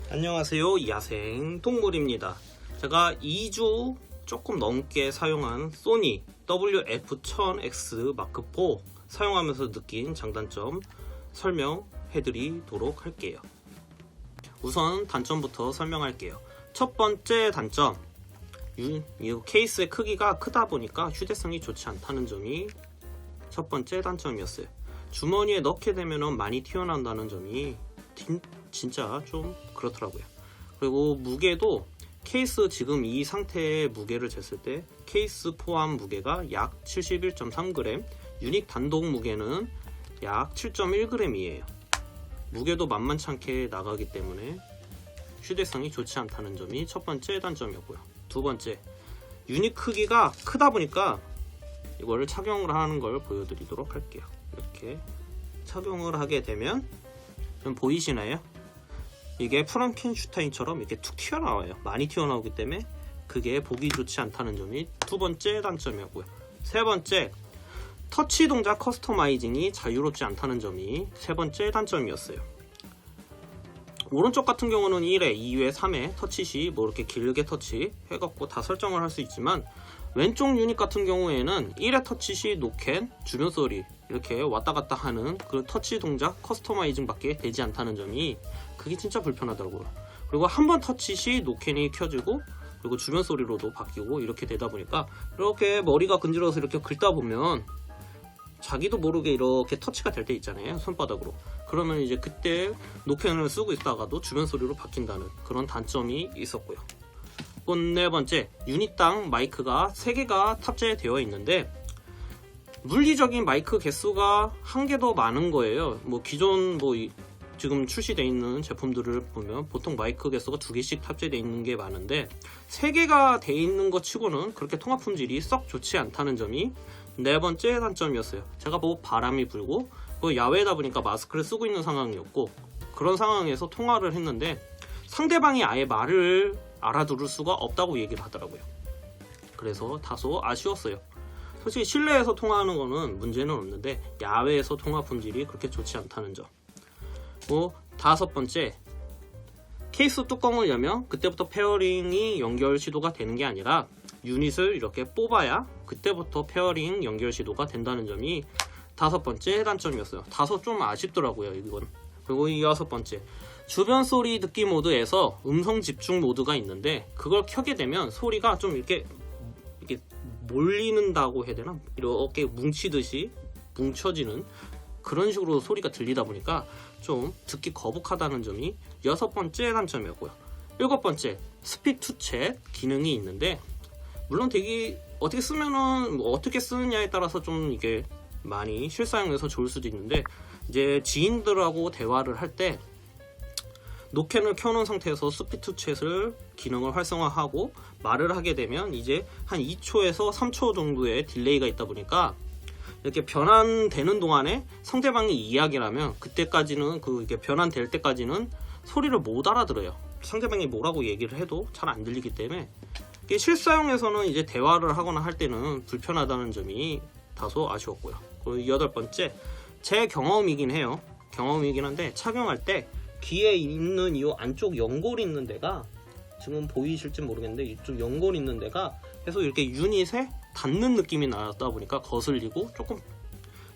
안녕하세요, 야생 동물입니다. 제가 2주 조금 넘게 사용한 소니 WF-1000X 마크4 사용하면서 느낀 장단점 설명해드리도록 할게요. 우선 단점부터 설명할게요. 첫 번째 단점, 이 케이스의 크기가 크다 보니까 휴대성이 좋지 않다는 점이 첫 번째 단점이었어요. 주머니에 넣게 되면 많이 튀어나온다는 점이 진짜 좀 그렇더라고요. 그리고 무게도 케이스 지금 이 상태의 무게를 쟀을 때 케이스 포함 무게가 약 71.3g, 유닉 단독 무게는 약 7.1g이에요. 무게도 만만치 않게 나가기 때문에 휴대성이 좋지 않다는 점이 첫 번째 단점이었고요. 두 번째, 유닛 크기가 크다 보니까 이거를 착용을 하는 걸 보여드리도록 할게요. 이렇게 착용을 하게 되면 좀 보이시나요? 이게 프랑켄슈타인처럼 이렇게 툭 튀어나와요. 많이 튀어나오기 때문에 그게 보기 좋지 않다는 점이 두 번째 단점이었고요. 세 번째, 터치 동작 커스터마이징이 자유롭지 않다는 점이 세 번째 단점이었어요. 오른쪽 같은 경우는 1회, 2회, 3회 터치 시 뭐 이렇게 길게 터치 해갖고 다 설정을 할 수 있지만 왼쪽 유닛 같은 경우에는 1회 터치 시 노캔, 주변 소리 이렇게 왔다 갔다 하는 그 터치 동작 커스터마이징 밖에 되지 않다는 점이 그게 진짜 불편하더라고요. 그리고 한 번 터치 시 노캔이 켜지고 그리고 주변 소리로도 바뀌고 이렇게 되다 보니까 이렇게 머리가 근질러서 이렇게 긁다 보면 자기도 모르게 이렇게 터치가 될 때 있잖아요, 손바닥으로. 그러면 이제 그때 노캔을 쓰고 있다가도 주변 소리로 바뀐다는 그런 단점이 있었고요. 또 네 번째, 유닛당 마이크가 3개가 탑재되어 있는데 물리적인 마이크 개수가 한 개 더 많은 거예요. 뭐 기존 지금 출시되어 있는 제품들을 보면 보통 마이크 개수가 2개씩 탑재되어 있는 게 많은데 3개가 되어 있는 것 치고는 그렇게 통화 품질이 썩 좋지 않다는 점이 네 번째 단점이었어요. 제가 보고 바람이 불고 야외다 보니까 마스크를 쓰고 있는 상황이었고 그런 상황에서 통화를 했는데 상대방이 아예 말을 알아들을 수가 없다고 얘기를 하더라고요. 그래서 다소 아쉬웠어요. 솔직히 실내에서 통화하는 거는 문제는 없는데 야외에서 통화 품질이 그렇게 좋지 않다는 점. 다섯 번째, 케이스 뚜껑을 열면 그때부터 페어링이 연결 시도가 되는 게 아니라 유닛을 이렇게 뽑아야 그때부터 페어링 연결 시도가 된다는 점이 다섯 번째 단점이었어요. 다소 좀 아쉽더라고요, 이건. 그리고 이 여섯 번째, 주변 소리 듣기 모드에서 음성 집중 모드가 있는데 그걸 켜게 되면 소리가 좀 이렇게 몰리는다고 해야 되나? 이렇게 뭉치듯이 뭉쳐지는 그런 식으로 소리가 들리다 보니까 좀 듣기 거북하다는 점이 여섯 번째 단점이었고요. 일곱 번째, 스피드 투 챗 기능이 있는데 물론 되게 어떻게 쓰면은 어떻게 쓰느냐에 따라서 좀 이게 많이 실사용해서 좋을 수도 있는데 이제 지인들하고 대화를 할 때 노캔을 켜놓은 상태에서 스피드 투 챗을 기능을 활성화하고 말을 하게 되면 이제 한 2초에서 3초 정도의 딜레이가 있다 보니까 이렇게 변환되는 동안에 상대방이 이야기를 하면 그때까지는 이게 변환될 때까지는 소리를 못 알아들어요. 상대방이 뭐라고 얘기를 해도 잘 안 들리기 때문에 이게 실사용에서는 이제 대화를 하거나 할 때는 불편하다는 점이 다소 아쉬웠고요. 그리고 여덟 번째, 제 경험이긴 해요. 경험이긴 한데 착용할 때 귀에 있는 이 안쪽 연골 있는 데가 지금 보이실지 모르겠는데 이쪽 연골 있는 데가 계속 이렇게 유닛에 닿는 느낌이 나다 보니까 거슬리고 조금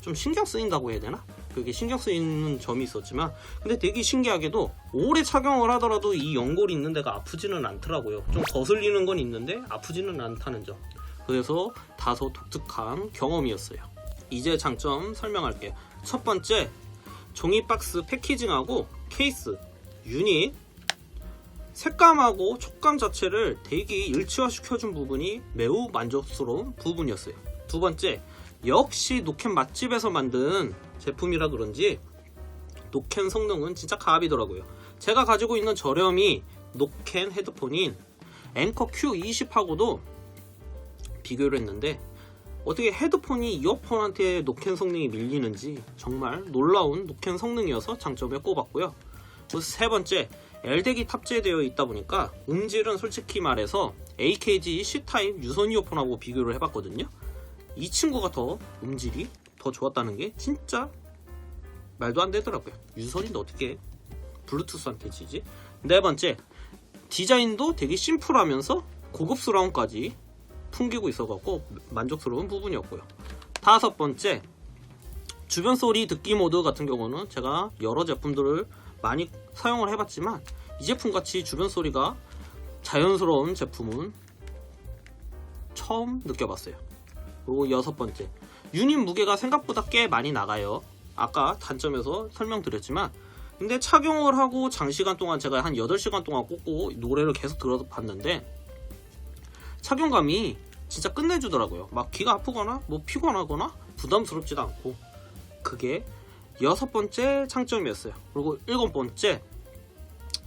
좀 신경 쓰인다고 해야 되나? 그게 신경 쓰이는 점이 있었지만 근데 되게 신기하게도 오래 착용을 하더라도 이 연골이 있는 데가 아프지는 않더라고요. 좀 거슬리는 건 있는데 아프지는 않다는 점. 그래서 다소 독특한 경험이었어요. 이제 장점 설명할게요. 첫 번째, 종이 박스 패키징하고 케이스, 유닛, 색감하고 촉감 자체를 되게 일치화시켜준 부분이 매우 만족스러운 부분이었어요. 두 번째, 역시 노캔 맛집에서 만든 제품이라 그런지 노캔 성능은 진짜 갑이더라고요. 제가 가지고 있는 저렴이 노캔 헤드폰인 앵커 Q20하고도 비교를 했는데 어떻게 헤드폰이 이어폰한테 노캔 성능이 밀리는지 정말 놀라운 노캔 성능이어서 장점에 꼽았고요. 세 번째, LDEC이 탑재되어 있다 보니까 음질은 솔직히 말해서 AKG C타입 유선 이어폰하고 비교를 해봤거든요. 이 친구가 더 음질이 더 좋았다는 게 진짜 말도 안 되더라고요. 유선인데 어떻게 블루투스한테 지지? 네 번째, 디자인도 되게 심플하면서 고급스러움까지 풍기고 있어갖고 만족스러운 부분이었고요. 다섯 번째, 주변 소리 듣기 모드 같은 경우는 제가 여러 제품들을 많이 사용을 해봤지만 이 제품같이 주변 소리가 자연스러운 제품은 처음 느껴봤어요. 그리고 여섯 번째, 유닛 무게가 생각보다 꽤 많이 나가요. 아까 단점에서 설명드렸지만 근데 착용을 하고 장시간 동안 제가 한 8시간 동안 꽂고 노래를 계속 들어봤는데 착용감이 진짜 끝내주더라고요. 막 귀가 아프거나 뭐 피곤하거나 부담스럽지도 않고, 그게 여섯 번째 장점이었어요. 그리고 일곱 번째,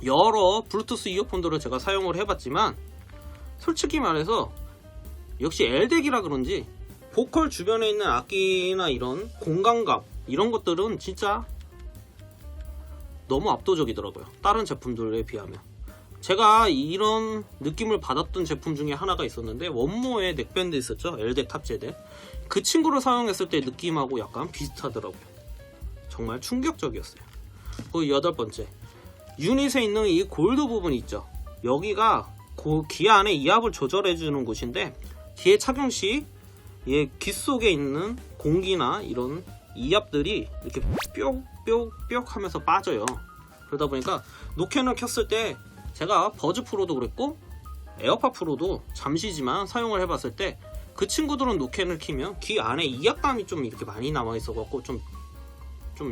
여러 블루투스 이어폰들을 제가 사용을 해봤지만 솔직히 말해서 역시 L덱이라 그런지 보컬 주변에 있는 악기나 이런 공간감 이런 것들은 진짜 너무 압도적이더라고요. 다른 제품들에 비하면. 제가 이런 느낌을 받았던 제품 중에 하나가 있었는데 원모의 넥밴드 있었죠. L덱 탑재된 그 친구를 사용했을 때 느낌하고 약간 비슷하더라고요. 정말 충격적이었어요. 그리고 여덟 번째, 유닛에 있는 이 골드 부분 있죠. 여기가 귀 안에 이압을 조절해 주는 곳인데 뒤에 착용 시 귀 속에 있는 공기나 이런 이압들이 이렇게 뿅뿅뿅 하면서 빠져요. 그러다 보니까 노캔을 켰을 때 제가 버즈 프로도 그랬고 에어팟 프로도 잠시지만 사용을 해봤을 때 그 친구들은 노캔을 키면 귀 안에 이압감이 좀 이렇게 많이 남아 있어갖고 좀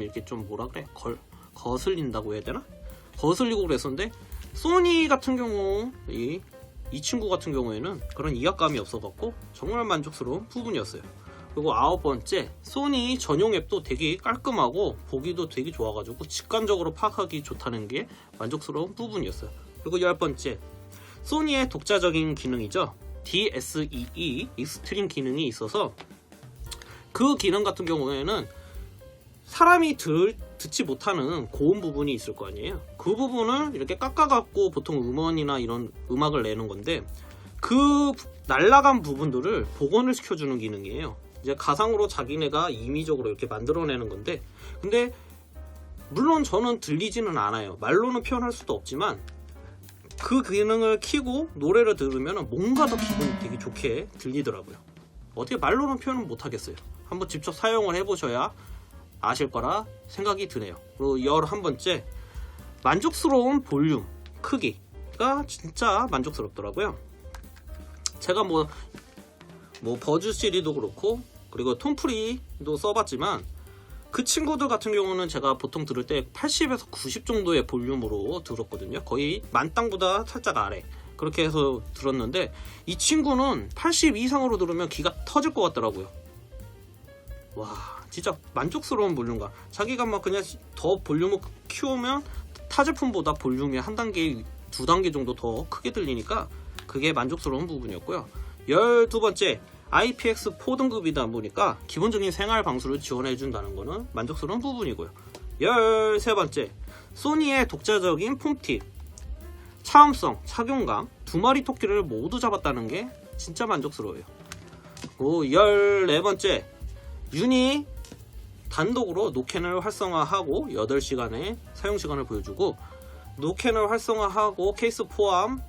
이렇게 좀 뭐라 그래, 거슬린다고 해야 되나? 거슬리고 그랬었는데 소니 같은 경우 이 친구 같은 경우에는 그런 이압감이 없어갖고 정말 만족스러운 부분이었어요. 그리고 아홉 번째, 소니 전용 앱도 되게 깔끔하고 보기도 되게 좋아가지고 직관적으로 파악하기 좋다는 게 만족스러운 부분이었어요. 그리고 열 번째, 소니의 독자적인 기능이죠. DSEE 익스트림 기능이 있어서 그 기능 같은 경우에는 사람이 듣지 못하는 고음 부분이 있을 거 아니에요. 그 부분을 이렇게 깎아갖고 보통 음원이나 이런 음악을 내는 건데 그 날라간 부분들을 복원을 시켜주는 기능이에요. 이제 가상으로 자기네가 임의적으로 이렇게 만들어내는 건데, 근데 물론 저는 들리지는 않아요. 말로는 표현할 수도 없지만 그 기능을 켜고 노래를 들으면 뭔가 더 기분이 되게 좋게 들리더라고요. 어떻게 말로는 표현은 못하겠어요. 한번 직접 사용을 해보셔야 아실 거라 생각이 드네요. 그리고 11번째, 만족스러운 볼륨 크기가 진짜 만족스럽더라고요. 제가 뭐 버즈 시리도 그렇고 그리고 톰프리도 써봤지만 그 친구들 같은 경우는 제가 보통 들을 때 80에서 90 정도의 볼륨으로 들었거든요. 거의 만땅보다 살짝 아래 그렇게 해서 들었는데 이 친구는 80 이상으로 들으면 귀가 터질 것 같더라고요. 와, 진짜 만족스러운 볼륨감. 자기가 막 그냥 더 볼륨을 키우면 타 제품보다 볼륨이 한 단계, 두 단계 정도 더 크게 들리니까 그게 만족스러운 부분이었고요. 12번째, IPX4 등급이다 보니까 기본적인 생활 방수를 지원해 준다는 거는 만족스러운 부분이고요. 13번째, 소니의 독자적인 폼팁, 차음성, 착용감, 두 마리 토끼를 모두 잡았다는 게 진짜 만족스러워요. 그리고 14번째, 유닛 단독으로 노캔을 활성화하고 8시간의 사용시간을 보여주고 노캔을 활성화하고 케이스 포함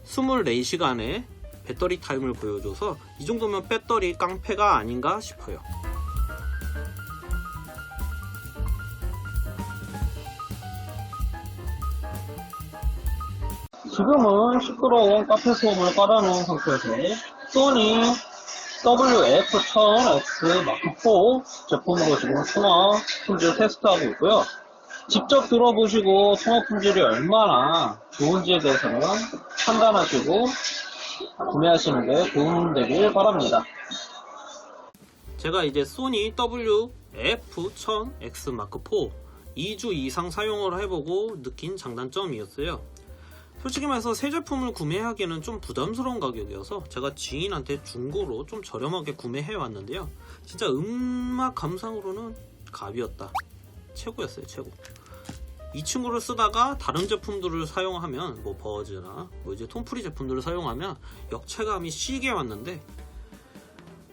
24시간의 배터리 타임을 보여줘서 이 정도면 배터리 깡패가 아닌가 싶어요. 지금은 시끄러운 카페 수업을 깔아놓은 상태에서 소니 WF-1000X 마크4 제품으로 지금 통화 품질 테스트하고 있고요. 직접 들어보시고 통화 품질이 얼마나 좋은지에 대해서는 판단하시고 구매하시는 게 도움되길 바랍니다. 제가 이제 소니 WF-1000X 마크4 2주 이상 사용을 해보고 느낀 장단점이었어요. 솔직히 말해서 새 제품을 구매하기에는 좀 부담스러운 가격이어서 제가 지인한테 중고로 좀 저렴하게 구매해 왔는데요. 진짜 음악 감상으로는 갑이었다. 최고였어요, 최고. 이 친구를 쓰다가 다른 제품들을 사용하면 뭐 버즈나 뭐 이제 톰프리 제품들을 사용하면 역체감이 시게 왔는데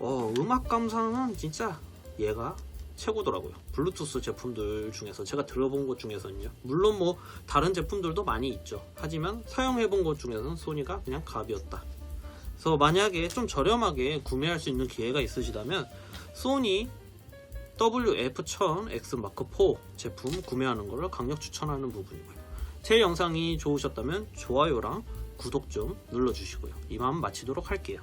음악 감상은 진짜 얘가 최고더라고요. 블루투스 제품들 중에서 제가 들어본 것 중에서는요. 물론 뭐 다른 제품들도 많이 있죠. 하지만 사용해본 것 중에서는 소니가 그냥 갑이었다. 그래서 만약에 좀 저렴하게 구매할 수 있는 기회가 있으시다면 소니 WF-1000X 마크4 제품 구매하는 것을 강력 추천하는 부분이고요. 제 영상이 좋으셨다면 좋아요랑 구독 좀 눌러주시고요. 이만 마치도록 할게요.